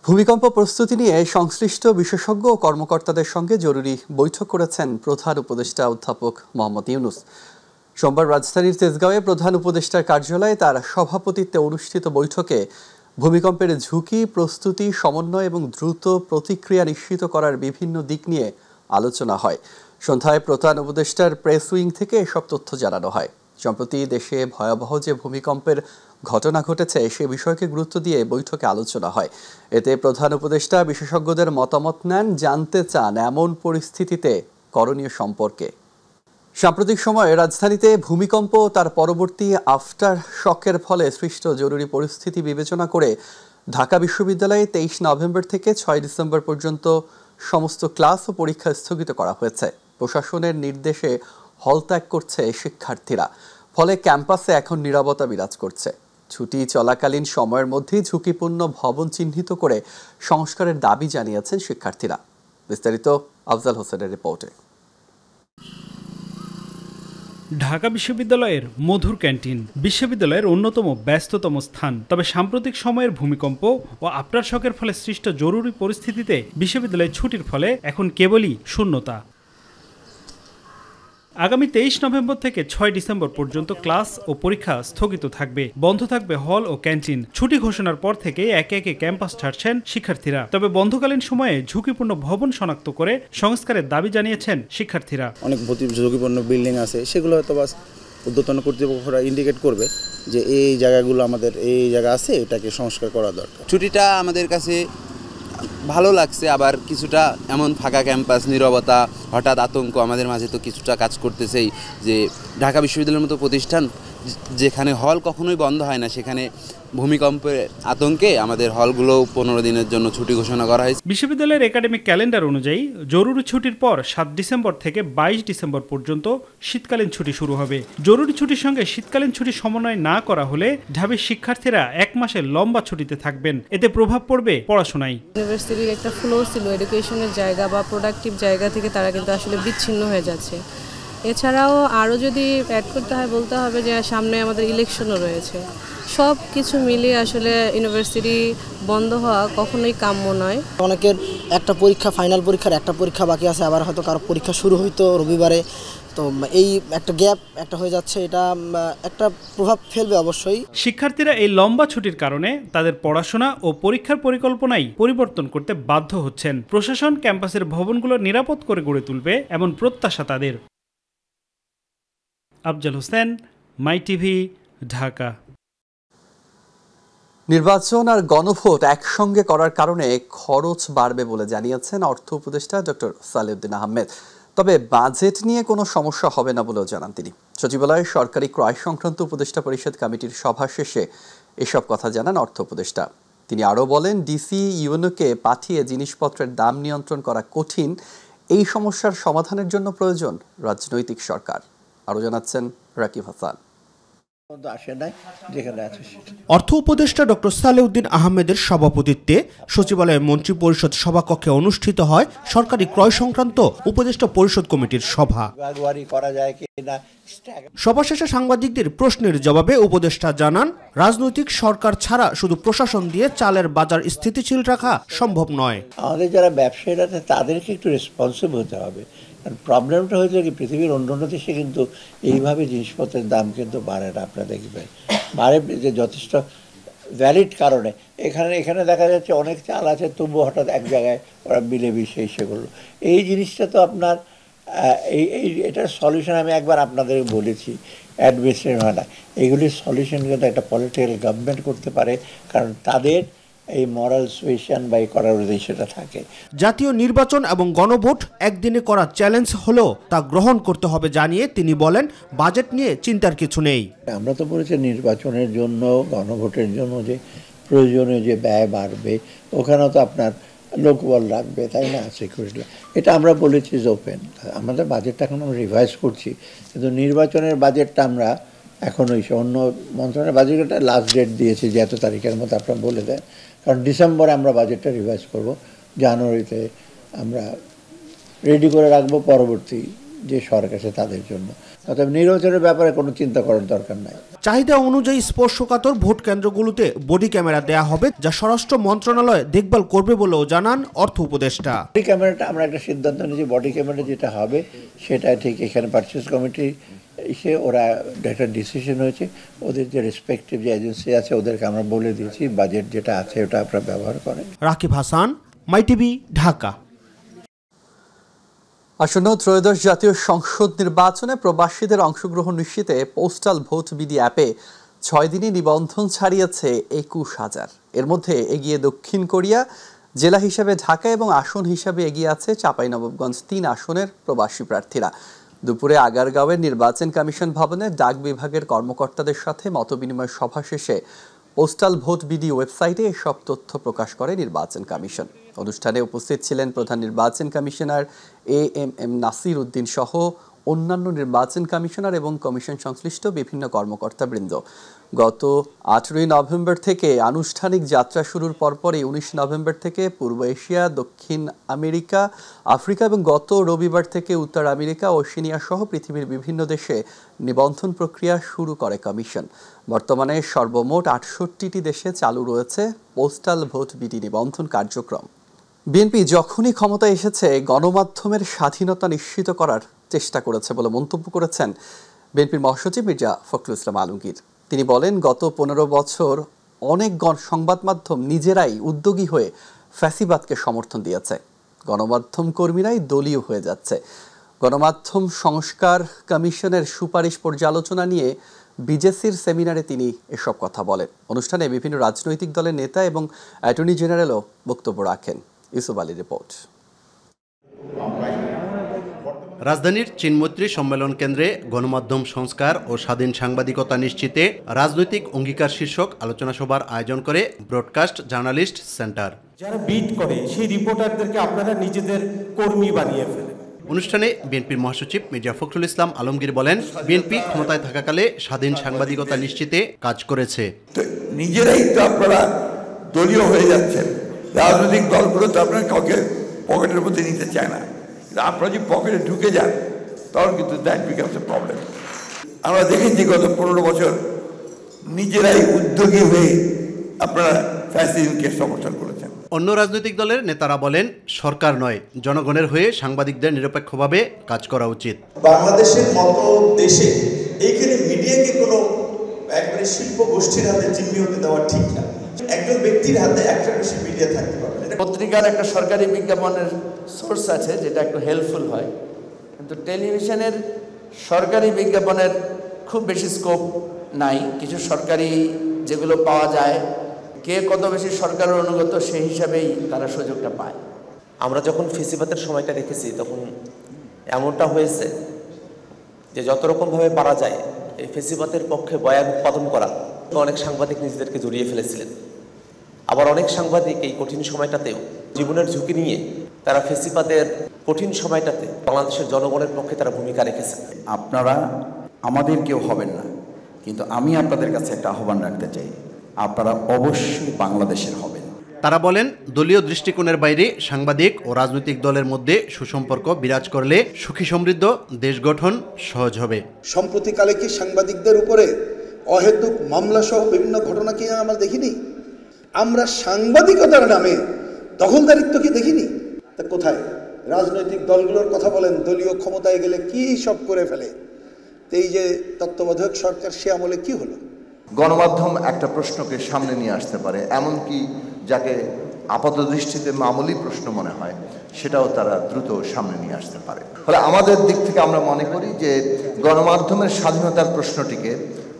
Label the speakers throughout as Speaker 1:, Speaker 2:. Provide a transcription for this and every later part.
Speaker 1: ভূমিকম্প প্রস্তুতি নিয়ে সংশ্লিষ্ট বিশেষজ্ঞ ও কর্মকর্তাদের সঙ্গে জরুরি বৈঠক করেছেন প্রধান উপদেষ্টা অধ্যাপক মোহাম্মদ ইউনূস। সোমবার রাজধানীর তেজগাঁওয়ে প্রধান উপদেষ্টার কার্যালয়ে তার সভাপতিত্বে অনুষ্ঠিত বৈঠকে ভূমিকম্পের ঝুঁকি, প্রস্তুতি, সমন্বয় এবং দ্রুত প্রতিক্রিয়া নিশ্চিত করার বিভিন্ন দিক নিয়ে আলোচনা হয়। সন্ধ্যায় প্রধান উপদেষ্টার প্রেস উইং থেকে এসব তথ্য জানানো হয়। সম্প্রতি দেশে ভয়াবহ যে ভূমিকম্পের ঘটনা ঘটেছে সে বিষয়কে গুরুত্ব দিয়ে বৈঠকে আলোচনা হয়। এতে প্রধান উপদেষ্টা বিশেষজ্ঞদের মতামত নেন, জানতে চান এমন পরিস্থিতিতে করণীয় সম্পর্কে। সাম্প্রতিক সময়ে রাজধানীতে ভূমিকম্প ও তার পরবর্তী আফটার শকের ফলে সৃষ্ট জরুরি পরিস্থিতি বিবেচনা করে ঢাকা বিশ্ববিদ্যালয়ে 23 নভেম্বর থেকে 6 ডিসেম্বর পর্যন্ত সমস্ত ক্লাস ও পরীক্ষা স্থগিত করা হয়েছে। প্রশাসনের নির্দেশে হল ত্যাগ করছে শিক্ষার্থীরা, ফলে ক্যাম্পাসে এখন নীরবতা বিরাজ করছে। ছুটি চলাকালীন সময়ের মধ্যেই ঝুঁকিপূর্ণ ভবন চিহ্নিত করে সংস্কারের দাবি জানিয়েছেন শিক্ষার্থীরা। বিস্তারিত আফজাল হোসেনের রিপোর্টে।
Speaker 2: ঢাকা বিশ্ববিদ্যালয়ের মধুর ক্যান্টিন বিশ্ববিদ্যালয়ের অন্যতম ব্যস্ততম স্থান। তবে সাম্প্রতিক সময়ের ভূমিকম্প ও আফটার শকের ফলে সৃষ্ট জরুরি পরিস্থিতিতে বিশ্ববিদ্যালয়ের ছুটির ফলে এখন কেবলই শূন্যতা। আগামী 23 নভেম্বর থেকে 6 ডিসেম্বর পর্যন্ত ক্লাস ও পরীক্ষা স্থগিত থাকবে। বন্ধ থাকবে হল ও ক্যান্টিন। ছুটি ঘোষণার পর থেকে একে একে ক্যাম্পাস ছাড়ছেন শিক্ষার্থীরা। তবে বন্ধকালীন সময়ে ঝুঁকিপূর্ণ ভবন শনাক্ত করে সংস্কারের দাবি জানিয়েছেন শিক্ষার্থীরা।
Speaker 3: অনেক ঝুঁকিপূর্ণ বিল্ডিং আছে, সেগুলো হয়তো বা ঊর্ধ্বতন কর্তৃপক্ষরা ইন্ডিকেট করবে যে এই জায়গাগুলো আমাদের এই জায়গা আছে, এটাকে সংস্কার করা দরকার।
Speaker 4: ছুটিটা আমাদের কাছে ভালো লাগছে, আবার কিছুটা এমন ফাঁকা ক্যাম্পাস, নীরবতা, হঠাৎ আতঙ্ক আমাদের মাঝে তো কিছুটা কাজ করতেছেই। যে ঢাকা বিশ্ববিদ্যালয়ের মতো প্রতিষ্ঠান যেখানে হল কখনোই বন্ধ হয় না, সেখানে ভূমিকম্পের আতঙ্কে আমাদের হলগুলো 15 দিনের জন্য ছুটি ঘোষণা করা হয়েছে।
Speaker 2: বিশ্ববিদ্যালয়ের একাডেমিক ক্যালেন্ডার অনুযায়ী জরুরি ছুটির পর 7 ডিসেম্বর থেকে 22 ডিসেম্বর পর্যন্ত শীতকালীন ছুটি শুরু হবে। জরুরি ছুটির সঙ্গে শীতকালীন ছুটি সমন্বয় না করা হলে ঢাবির শিক্ষার্থীরা 1 মাসের লম্বা ছুটিতে থাকবেন। এতে প্রভাব পড়বে পড়াশোনায়।
Speaker 5: ইউনিভার্সিটির একটা ফ্লো ছিল এডুকেশনের জায়গা বা প্রোডাক্টিভ জায়গা থেকে তারা কিন্তু আসলে বিচ্ছিন্ন হয়ে যাচ্ছে। এছাড়াও আরও যদি অ্যাড করতে হয়, বলতে হবে যে সামনে আমাদের ইলেকশনও রয়েছে। সব কিছু মিলিয়ে আসলে ইউনিভার্সিটি বন্ধ হওয়া কখনোই কাম্য নয়।
Speaker 6: অনেকের একটা পরীক্ষা, ফাইনাল পরীক্ষার একটা পরীক্ষা বাকি আছে, আবার হয়তো কারো পরীক্ষা শুরু হইতো রবিবারে। তো এই একটা গ্যাপ একটা হয়ে যাচ্ছে, এটা একটা প্রভাব ফেলবে অবশ্যই।
Speaker 2: শিক্ষার্থীরা এই লম্বা ছুটির কারণে তাদের পড়াশোনা ও পরীক্ষার পরিকল্পনাই পরিবর্তন করতে বাধ্য হচ্ছেন। প্রশাসন ক্যাম্পাসের ভবনগুলো নিরাপদ করে গড়ে তুলবে এমন প্রত্যাশা তাদের। আফজাল হোসেন, মাই টিভি, ঢাকা।
Speaker 1: নির্বাচন আর গণভোট একসঙ্গে করার কারণে খরচ বাড়বে বলে জানিয়েছেন অর্থ উপদেষ্টা ডক্টর সালেউদ্দিন আহমেদ। তবে বাজেট নিয়ে কোনো সমস্যা হবে না বলেও জানান তিনি। সচিবালয়ে সরকারি ক্রয় সংক্রান্ত উপদেষ্টা পরিষদ কমিটির সভা শেষে এসব কথা জানান অর্থ উপদেষ্টা। তিনি আরও বলেন, ডিসি ইউএনওকে পাঠিয়ে জিনিসপত্রের দাম নিয়ন্ত্রণ করা কঠিন। এই সমস্যার সমাধানের জন্য প্রয়োজন রাজনৈতিক সরকার। আরও জানাচ্ছেন রাকিব হাসান।
Speaker 7: অর্থ উপদেষ্টা ডক্টর সালেউদ্দিন আহমেদের সভাপতিত্বে সচিবালয়ের মন্ত্রী পরিষদ সভাকক্ষে অনুষ্ঠিত হয় সরকারি ক্রয় সংক্রান্ত উপদেষ্টা পরিষদ কমিটির সভা। সভা শেষে সাংবাদিকদের প্রশ্নের জবাবে উপদেষ্টা জানান, রাজনৈতিক সরকার ছাড়া শুধু প্রশাসন দিয়ে চালের বাজার স্থিতিশীল রাখা সম্ভব নয়।
Speaker 8: আমাদের যারা ব্যবসায়ীরা তাদেরকে একটু রেসপন্সিবল হতে হবে। প্রবলেমটা হয়েছে কি, পৃথিবীর অন্য দেশে কিন্তু এইভাবে জিনিসপত্রের দাম কিন্তু বাড়ে না। আপনারা দেখবেন বাড়ে যে যথেষ্ট ভ্যালিড কারণে। এখানে দেখা যাচ্ছে অনেক চাল আছে, তবু হঠাৎ এক জায়গায় ওরা মিলে মিশে সেগুলো। এই জিনিসটা তো আপনার এটার সলিউশন আমি একবার আপনাদের বলেছি, অ্যাডমিনিস্ট্রেশন হয় না, এগুলির সলিউশন কিন্তু একটা পলিটিক্যাল গভর্নমেন্ট করতে পারে, কারণ তাদের এই মরাল সুয়েশন বা করার উদ্দেশ্যটা থাকে।
Speaker 7: জাতীয় নির্বাচন এবং গণভোট একদিনে করা চ্যালেঞ্জ হলেও তা গ্রহণ করতে হবে জানিয়ে তিনি বলেন, বাজেট নিয়ে চিন্তার কিছু নেই।
Speaker 8: আমরা তো বলেছি নির্বাচনের জন্য, গণভোটের জন্য যে প্রয়োজনীয় যে ব্যয় বাড়বে, ওখানেও তো আপনার লোকবল লাগবে, তাই না, সিকিউরিটি। এটা আমরা বলেছি যে ওপেন। আমাদের বাজেটটা এখন আমরা রিভাইজ করছি, কিন্তু নির্বাচনের বাজেটটা আমরা এখন ওই অন্য মন্ত্রণালয়ের বাজেটটা লাস্ট ডেট দিয়েছি যে এত তারিখের মধ্যে আপনারা বলে দেন, কারণ ডিসেম্বরে আমরা বাজেটটা রিভাইজ করব, জানুয়ারিতে আমরা রেডি করে রাখবো পরবর্তী যে সরকার আছে তাদের জন্য। অর্থাৎ নির্বাচনের ব্যাপারে কোনো চিন্তা করার দরকার নাই।
Speaker 7: চাহিদা অনুযায়ী স্পর্শকাতর ভোট কেন্দ্রগুলোতে বডি ক্যামেরা দেয়া হবে, যা স্বরাষ্ট্র মন্ত্রণালয় দেখভাল করবে বলেও জানান অর্থ উপদেষ্টা।
Speaker 8: বডি ক্যামেরাটা আমরা একটা সিদ্ধান্ত নিয়েছি, বডি ক্যামেরা যেটা হবে সেটা ঠিক এখানে পারচেজ কমিটি এসে ওরা একটা ডিসিশন হয়েছে, ওদের যে রেসপেক্টিভ যে এজেন্সি আছে ওদেরকে আমরা বলে দিয়েছি বাজেট যেটা আছে ওটা আপনারা ব্যবহার করেন।
Speaker 7: রাকিব হাসান, মাই টিভি, ঢাকা।
Speaker 1: আসন্ন ত্রয়োদশ জাতীয় সংসদ নির্বাচনে প্রবাসীদের অংশগ্রহণ নিশ্চিতে পোস্টাল ভোট বিডি অ্যাপে 6 দিনে নিবন্ধন ছাড়িয়েছে 21,000। এর মধ্যে এগিয়ে দক্ষিণ কোরিয়া, জেলা হিসাবে ঢাকা এবং আসন হিসাবে এগিয়ে আছে চাঁপাইনবাবগঞ্জ 3 আসনের প্রবাসী প্রার্থীরা। দুপুরে আগারগাঁওয়ের নির্বাচন কমিশন ভবনে ডাক বিভাগের কর্মকর্তাদের সাথে মতবিনিময় সভা শেষে পোস্টাল ভোট বিডি ওয়েবসাইটে এসব তথ্য প্রকাশ করে নির্বাচন কমিশন। অনুষ্ঠানে উপস্থিত ছিলেন প্রধান নির্বাচন কমিশনার এএমএম নাসির উদ্দিন সহ অন্যান্য নির্বাচন কমিশনার এবং কমিশন সংশ্লিষ্ট বিভিন্ন কর্মকর্তাবৃন্দ। গত 18 নভেম্বর থেকে আনুষ্ঠানিক যাত্রা শুরুর পরপরই 19 নভেম্বর থেকে পূর্ব এশিয়া, দক্ষিণ আমেরিকা, আফ্রিকা এবং গত রবিবার থেকে উত্তর আমেরিকা, ওশেনিয়া সহ পৃথিবীর বিভিন্ন দেশে নিবন্ধন প্রক্রিয়া শুরু করে কমিশন। বর্তমানে সর্বমোট 68টি দেশে চালু রয়েছে পোস্টাল ভোট বিডি নিবন্ধন কার্যক্রম। বিএনপি যখনই ক্ষমতায় এসেছে গণমাধ্যমের স্বাধীনতা নিশ্চিত করার চেষ্টা করেছে বলে মন্তব্য করেছেন বিএনপির মহাসচিব মির্জা ফখরুল ইসলাম আলমগীর। তিনি বলেন, গত 15 বছর অনেক সংবাদ মাধ্যম নিজেরাই উদ্যোগী হয়ে ফ্যাসিবাদকে সমর্থন দিয়েছে। গণমাধ্যম কর্মীরাই দলীয় হয়ে যাচ্ছে। গণমাধ্যম সংস্কার কমিশনের সুপারিশ পর্যালোচনা নিয়ে বিজেসির সেমিনারে তিনি এসব কথা বলেন। অনুষ্ঠানে বিভিন্ন রাজনৈতিক দলের নেতা এবং অ্যাটর্নি জেনারেলও বক্তব্য রাখেন। ইউসুফ আলী রিপোর্ট।
Speaker 9: রাজধানীর চীনমৈত্রী সম্মেলন কেন্দ্রে গণমাধ্যম সংস্কার ও স্বাধীন সাংবাদিকতা নিশ্চিতে রাজনৈতিক অঙ্গীকার শীর্ষক আলোচনা সভার আয়োজন করে ব্রডকাস্ট জার্নালিস্ট সেন্টার।
Speaker 10: যারা বিট করে সেই রিপোর্টারদেরকে আপনারা নিজেদের কর্মী বানিয়ে ফেলেন।
Speaker 9: অনুষ্ঠানে বিএনপির মহাসচিব মির্জা ফখরুল ইসলাম আলমগীর বলেন, বিএনপি ক্ষমতায় থাকাকালে স্বাধীন সাংবাদিকতা নিশ্চিতে কাজ করেছে।
Speaker 11: নিজেরাই তো আপনারা দলীয় হয়ে যাচ্ছেন, রাজনৈতিক দলগুলো তো আপনার কাউকে পকেটের মধ্যে নিতে চায় না। আপনারা যদি পকেটে ঢুকে যান তখন কিন্তু দ্যাট বিকামস এ প্রবলেম। আমরা দেখেছি গত 15 বছর নিজেরাই উদ্যোগী হয়ে আপনারা ফ্যাসিজমকে সমর্থন করেছেন।
Speaker 9: অন্য রাজনৈতিক দলের নেতারা বলেন, সরকার নয় জনগণের হয়ে সাংবাদিকদের নিরপেক্ষভাবে কাজ করা উচিত।
Speaker 12: বাংলাদেশের মতো দেশে এইখানে মিডিয়াকে কোনো একবারে শিল্প গোষ্ঠীর হাতে জিম্মি হতে দেওয়া ঠিক না। একজন ব্যক্তির হাতে একটা বেশি মিডিয়া থাকতে পারবে।
Speaker 13: পত্রিকার একটা সরকারি বিজ্ঞাপনের সোর্স আছে যেটা একটু হেল্পফুল হয়, কিন্তু টেলিভিশনের সরকারি বিজ্ঞাপনের খুব বেশি স্কোপ নাই। কিছু সরকারি যেগুলো পাওয়া যায়, কে কত বেশি সরকারের অনুগত সেই হিসাবেই তারা সুযোগটা পায়।
Speaker 14: আমরা যখন ফেসিবাদের সময়টা দেখেছি তখন এমনটা হয়েছে যে যত রকমভাবে পারা যায় এই ফেসিবাদের পক্ষে বয়ান উৎপাদন করা, অনেক সাংবাদিক নিজেদেরকে জড়িয়ে ফেলেছিলেন। আবার অনেক সাংবাদিক এই কঠিন সময়টাতেও জীবনের ঝুঁকি নিয়ে তারা ফেসিবাদের কঠিন সময়টাতে বাংলাদেশের জনগণের পক্ষে তারা ভূমিকা রেখেছে।
Speaker 15: আপনারা আমাদের কেউ হবেন না, কিন্তু আমি আপনাদের কাছে একটা আহ্বান রাখতে চাই, আপনারা অবশ্যই বাংলাদেশের হবেন।
Speaker 9: তারা বলেন, দলীয় দৃষ্টিকোণের বাইরে সাংবাদিক ও রাজনৈতিক দলের মধ্যে সুসম্পর্ক বিরাজ করলে সুখী সমৃদ্ধ দেশ গঠন সহজ হবে।
Speaker 12: সম্প্রতিকালে কি সাংবাদিকদের উপরে অহেতুক মামলা সহ বিভিন্ন ঘটনা কি আমরা দেখিনি? আমরা সাংবাদিকতার নামে দখলদারিত্ব কি দেখিনি? তা কোথায়? রাজনৈতিক দলগুলোর কথা বলেন, দলীয় ক্ষমতায় গেলে কি সব করে ফেলে। এই যে তত্ত্বাবধায়ক সরকার, সে আমলে কি হলো?
Speaker 16: গণমাধ্যম একটা প্রশ্নকে সামনে নিয়ে আসতে পারে, এমনকি যাকে আপাত দৃষ্টিতে মামুলি প্রশ্ন মনে হয় সেটাও তারা দ্রুত সামনে নিয়ে আসতে পারে। ফলে আমাদের দিক থেকে আমরা মনে করি যে গণমাধ্যমের স্বাধীনতার প্রশ্নটিকে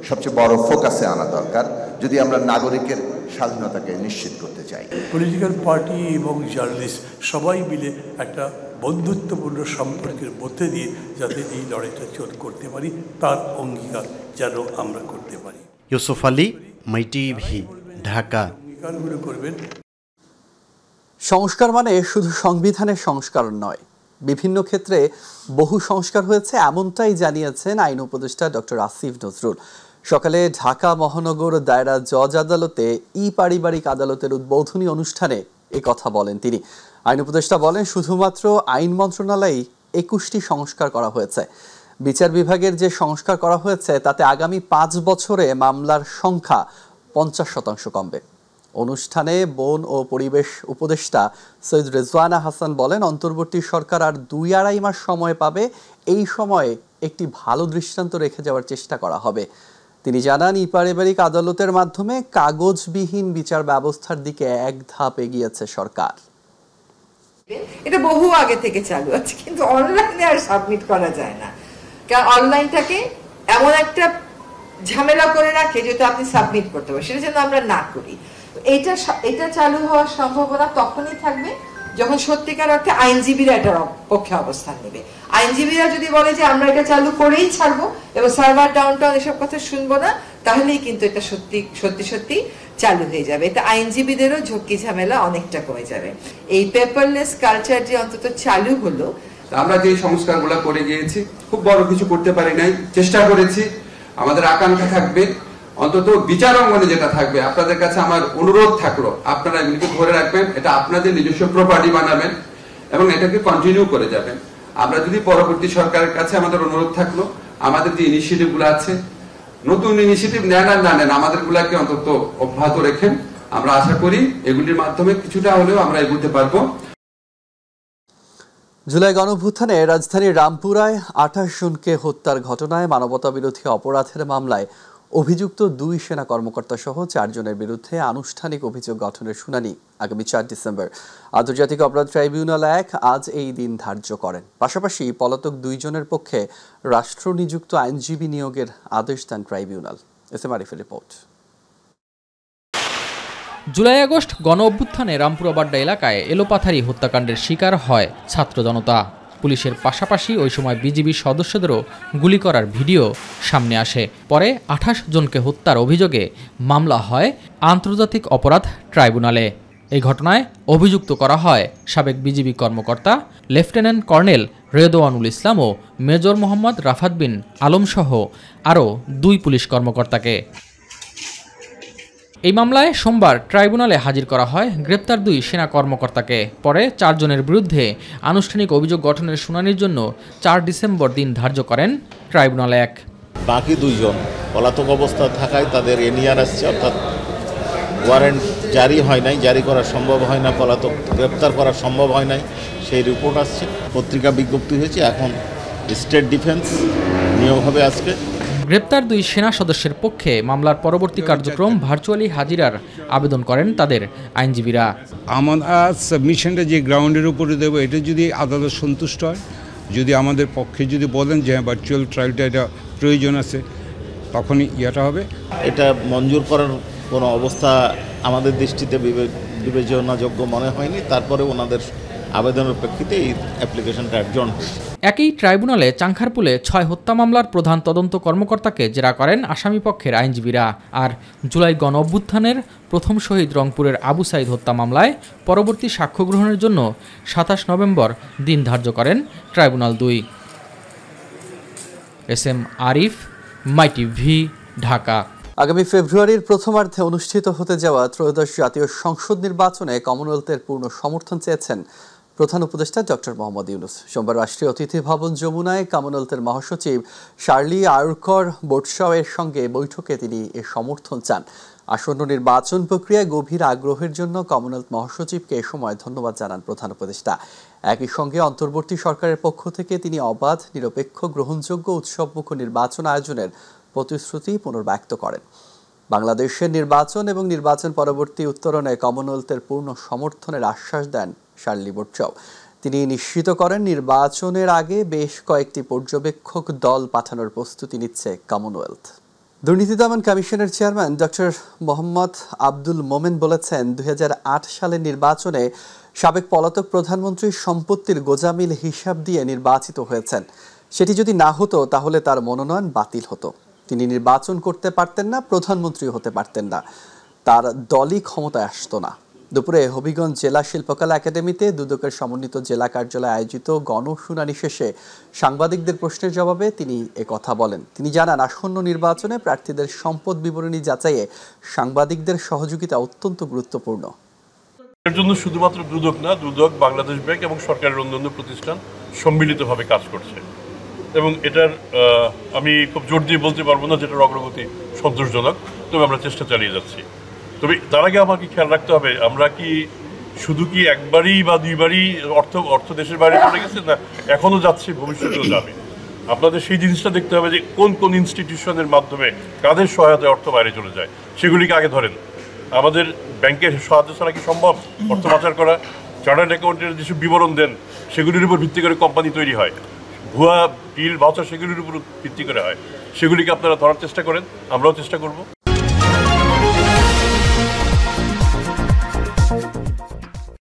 Speaker 16: সবচেয়ে বড় ফোকাসে আনা দরকার যদি আমরা নাগরিকের স্বাধীনতাকে নিশ্চিত করতে চাই।
Speaker 11: পলিটিক্যাল পার্টি এবং জার্নালিস্ট সবাই মিলে একটা বন্ধুত্বপূর্ণ সম্পর্কের মধ্যে দিয়ে যাতে এই লড়াইটা করতে পারি, তার অঙ্গীকার যেন আমরা করতে পারি।
Speaker 9: ইউসুফ আলী, মাই টিভি, ঢাকা।
Speaker 1: সংস্কার মানে শুধু সংবিধানের সংস্কার নয়, বিভিন্ন ক্ষেত্রে বহু সংস্কার হয়েছে, এমনটাই জানিয়েছেন আইন উপদেষ্টা ডক্টর আসিফ নজরুল। সকালে ঢাকা মহানগর দায়রা জজ আদালতে পারিবারিক আদালতের উদ্বোধনী অনুষ্ঠানে এ কথা বলেন তিনি। আইন উপদেষ্টা বলেন, শুধুমাত্র আইন মন্ত্রণালয়ই 21টি সংস্কার করা হয়েছে। বিচার বিভাগের যে সংস্কার করা হয়েছে তাতে আগামী 5 বছরে মামলার সংখ্যা 50% কমবে। অনুষ্ঠানে বন ও পরিবেশ উপদেষ্টা সৈয়দ রেজওয়ানা হাসান বলেন, অন্তর্বর্তী সরকার আর 2-2.5 মাস সময় পাবে। এই সময়ে একটি ভালো দৃষ্টান্ত রেখে যাওয়ার চেষ্টা করা হবে। তিনি জানান, পারিবারিক আদালতের মাধ্যমে কাগজবিহীন বিচার ব্যবস্থার দিকে এক ধাপ এগিয়েছে সরকার।
Speaker 17: এটা বহু আগে থেকে চালু আছে, কিন্তু অনলাইনে আর সাবমিট করা যায় না, কারণ অনলাইনটাকে এমন একটা ঝামেলা করে রাখে যেটা আপনি সাবমিট করতে পারেন, সেটা যেন আমরা না করি। এটা চালু হওয়ার সম্ভাবনা তখনই থাকবে যখন সত্যিকার অর্থে আইনজীবীরা এটার পক্ষে অবস্থান নেবে। আইনজীবীরা যদি বলে যে আমরা এটা চালু করেই ছাড়বো এবং সার্ভার ডাউনটাউন এসব কথা শুনবো না, তাহলেই কিন্তু এটা সত্যি চালু হয়ে যাবে। এটা আইনজীবীদেরও ঝক্কি ঝামেলা অনেকটা কমে যাবে। এই পেপারলেস কালচার যে অন্তত চালু হলো,
Speaker 18: আমরা যে সংস্কারগুলো করে গিয়েছি, খুব বড় কিছু করতে পারি নাই, চেষ্টা করেছি। আমাদের আকাঙ্ক্ষা থাকবে, অন্তত বিচার অঙ্গনে যেটা থাকবে, আপনাদের কাছে আমার অনুরোধ থাকলো, আপনারা এগুলিকে ধরে রাখবেন, এটা আপনাদের নিজস্ব প্রপার্টি বানাবেন এবং এটাকে কন্টিনিউ করে যাবেন। আমরা যদি পরবর্তী সরকারের কাছে আমাদের অনুরোধ থাকলো, আমাদের যে ইনিশিয়েটিভগুলো আছে, নতুন ইনিশিয়েটিভ নেন আর না নেন, আমাদের গুলাকে অন্তত অব্যাহত রেখেন। আমরা আশা করি এগুলির মাধ্যমে কিছুটা হলেও আমরা এগোতে পারবো।
Speaker 1: জুলাই গণঅভ্যুত্থানে রাজধানীর রামপুরায় 28 জনকে হত্যার ঘটনায় মানবতাবিরোধী অপরাধের মামলায় অভিযুক্ত 2 সেনা কর্মকর্তা সহ 4 জনের বিরুদ্ধে আনুষ্ঠানিক অভিযোগ গঠনের শুনানি আগামী 4 ডিসেম্বর। আন্তর্জাতিক অপরাধ ট্রাইব্যুনাল 1 আজ এই দিন ধার্য করেন। পাশাপাশি পলাতক 2 জনের পক্ষে রাষ্ট্রনিযুক্ত আইনজীবী নিয়োগের আদেশ দেন ট্রাইব্যুনাল। এস এম আরিফের রিপোর্ট।
Speaker 19: জুলাই আগস্ট গণ অভ্যুত্থানে রামপুরা বাড্ডা এলাকায় এলোপাথারি হত্যাকাণ্ডের শিকার হয় ছাত্র জনতা। পুলিশের পাশাপাশি ওই সময় বিজিবি সদস্যদেরও গুলি করার ভিডিও সামনে আসে। পরে 28 জনকে হত্যার অভিযোগে মামলা হয় আন্তর্জাতিক অপরাধ ট্রাইব্যুনালে। এই ঘটনায় অভিযুক্ত করা হয় সাবেক বিজিবি কর্মকর্তা লেফটেন্যান্ট কর্নেল রেদওয়ানুল ইসলাম ও মেজর মোহাম্মদ রাফাত বিন আলমসহ আরও 2 পুলিশ কর্মকর্তাকে। এই মামলায় সোমবার ট্রাইব্যুনালে হাজির করা হয় গ্রেপ্তার 2 সেনা কর্মকর্তাকে। পরে 4 জনের বিরুদ্ধে আনুষ্ঠানিক অভিযোগ গঠনের শুনানির জন্য 4 ডিসেম্বর দিন ধার্য করেন ট্রাইব্যুনাল 1।
Speaker 20: বাকি 2 জন পলাতক অবস্থা থাকায় তাদের এনআর আসছে, অর্থাৎ ওয়ারেন্ট জারি হয় নাই, জারি করা সম্ভব হয় না, পলাতক গ্রেপ্তার করা সম্ভব হয় নাই, সেই রিপোর্ট আসছে। পত্রিকা বিজ্ঞপ্তি হয়েছে, এখন স্টেট ডিফেন্স নিয়োগ হবে আজকে।
Speaker 19: গ্রেপ্তার 2 সেনা সদস্যের পক্ষে মামলার পরবর্তী কার্যক্রম ভার্চুয়ালি হাজিরার আবেদন করেন তাদের আইনজীবীরা।
Speaker 21: আমরা সাবমিশনটা যে গ্রাউন্ডের উপরে দেবো, এটা যদি আদালত সন্তুষ্ট হয়, যদি আমাদের পক্ষে যদি বলেন যে ভার্চুয়াল ট্রায়ালটা এটা প্রয়োজন আছে, তখনই ইয়েটা হবে।
Speaker 20: এটা মঞ্জুর করার কোনো অবস্থা আমাদের দৃষ্টিতে বিবেচনাযোগ্য মনে হয়নি। তারপরে ওনাদের আবেদনের প্রেক্ষিতে এই অ্যাপ্লিকেশনটা অ্যাডজন।
Speaker 19: একই ট্রাইব্যুনালে চাংখারপুলে 6 হত্যা মামলার প্রধান তদন্ত কর্মকর্তাকে জেরা করেন আসামিপক্ষের আইনজীবীরা। আর জুলাই গণ অভ্যুত্থানের প্রথম শহীদ রংপুরের আবু সাইদ হত্যা মামলায় পরবর্তী সাক্ষ্য গ্রহণের জন্য 27 নভেম্বর দিন ধার্য করেন ট্রাইব্যুনাল 2। এস এম আরিফ, মাই টিভি, ঢাকা।
Speaker 1: আগামী ফেব্রুয়ারির প্রথমার্ধে অনুষ্ঠিত হতে যাওয়া ত্রয়োদশ জাতীয় সংসদ নির্বাচনে কমনওয়েলথের পূর্ণ সমর্থন চেয়েছেন প্রধান উপদেষ্টা ডক্টর মোহাম্মদ ইউনুস। সোমবার রাষ্ট্রীয় অতিথি ভবন যমুনায় কমনওয়েলথের মহাসচিব শার্লি আরকর বোটশাওয়ের সঙ্গে বৈঠকে তিনি এ সমর্থন চান। আসন্ন নির্বাচন প্রক্রিয়ায় গভীর আগ্রহের জন্য কমনওয়েলথ মহাসচিবকে এ সময় ধন্যবাদ জানান প্রধান উপদেষ্টা। একই সঙ্গে অন্তর্বর্তী সরকারের পক্ষ থেকে তিনি অবাধ, নিরপেক্ষ, গ্রহণযোগ্য, উৎসবমুখর নির্বাচন আয়োজনের প্রতিশ্রুতি পুনর্ব্যক্ত করেন। বাংলাদেশের নির্বাচন এবং নির্বাচন পরবর্তী উত্তরণে কমনওয়েলথের পূর্ণ সমর্থনের আশ্বাস দেন শার্লি বোটশাও। তিনি নিশ্চিত করেন নির্বাচনের আগে বেশ কয়েকটি পর্যবেক্ষক দল পাঠানোর প্রস্তুতি নিচ্ছে কমনওয়েলথ। দুর্নীতি দমন কমিশনের চেয়ারম্যান ডক্টর মোহাম্মদ আব্দুল মোমেন বলেছেন, 2008 সালের নির্বাচনে সাবেক পলাতক প্রধানমন্ত্রীর সম্পত্তির গোজামিল হিসাব দিয়ে নির্বাচিত হয়েছেন। সেটি যদি না হতো তাহলে তার মনোনয়ন বাতিল হতো। তিনি নির্বাচন করতে পারতেন না, প্রধানমন্ত্রী হতে পারতেন না, তার দলই ক্ষমতায় আসতো না। দুপুরে হবিগঞ্জ জেলা শিল্পকলা একাডেমিতে দুদকের সমন্বিত জেলা কার্যালয়ে আয়োজিত গণশুনানি শেষে সাংবাদিকদের প্রশ্নের জবাবে তিনি একথা বলেন। তিনি জানান, আসন্ন নির্বাচনে প্রার্থীদের সম্পদ বিবরণী যাচাইয়ে সাংবাদিকদের সহযোগিতা অত্যন্ত গুরুত্বপূর্ণ।
Speaker 22: এর জন্য শুধুমাত্র দুদক না, দুদক, বাংলাদেশ ব্যাংক এবং সরকারের অন্যান্য প্রতিষ্ঠান
Speaker 3: সম্মিলিতভাবে কাজ করছে এবং এটার আমি খুব জোর দিয়ে বলতে পারবো না যেটার অগ্রগতি সন্তোষজনক, তবে আমরা চেষ্টা চালিয়ে যাচ্ছি। তবে তার আগে আমাকে খেয়াল রাখতে হবে আমরা কি শুধু কি একবারই বা দুইবারই অর্থ দেশের বাইরে চলে গেছে, না এখনও যাচ্ছে, ভবিষ্যতেও যাবে। আপনাদের সেই জিনিসটা দেখতে হবে যে কোন কোন ইনস্টিটিউশনের মাধ্যমে কাদের সহায়তায় অর্থ বাইরে চলে যায় সেগুলিকে আগে ধরেন। আমাদের ব্যাংকের সাহায্য ছাড়া কি সম্ভব অর্থ পাচার করা? চার্টার্ড অ্যাকাউন্টের যেসব বিবরণ দেন সেগুলির উপর ভিত্তি করে কোম্পানি তৈরি হয়, ভুয়া বিল ভাউচার সেগুলির উপর ভিত্তি করে হয়, সেগুলিকে আপনারা ধরার চেষ্টা করেন, আমরাও চেষ্টা করব।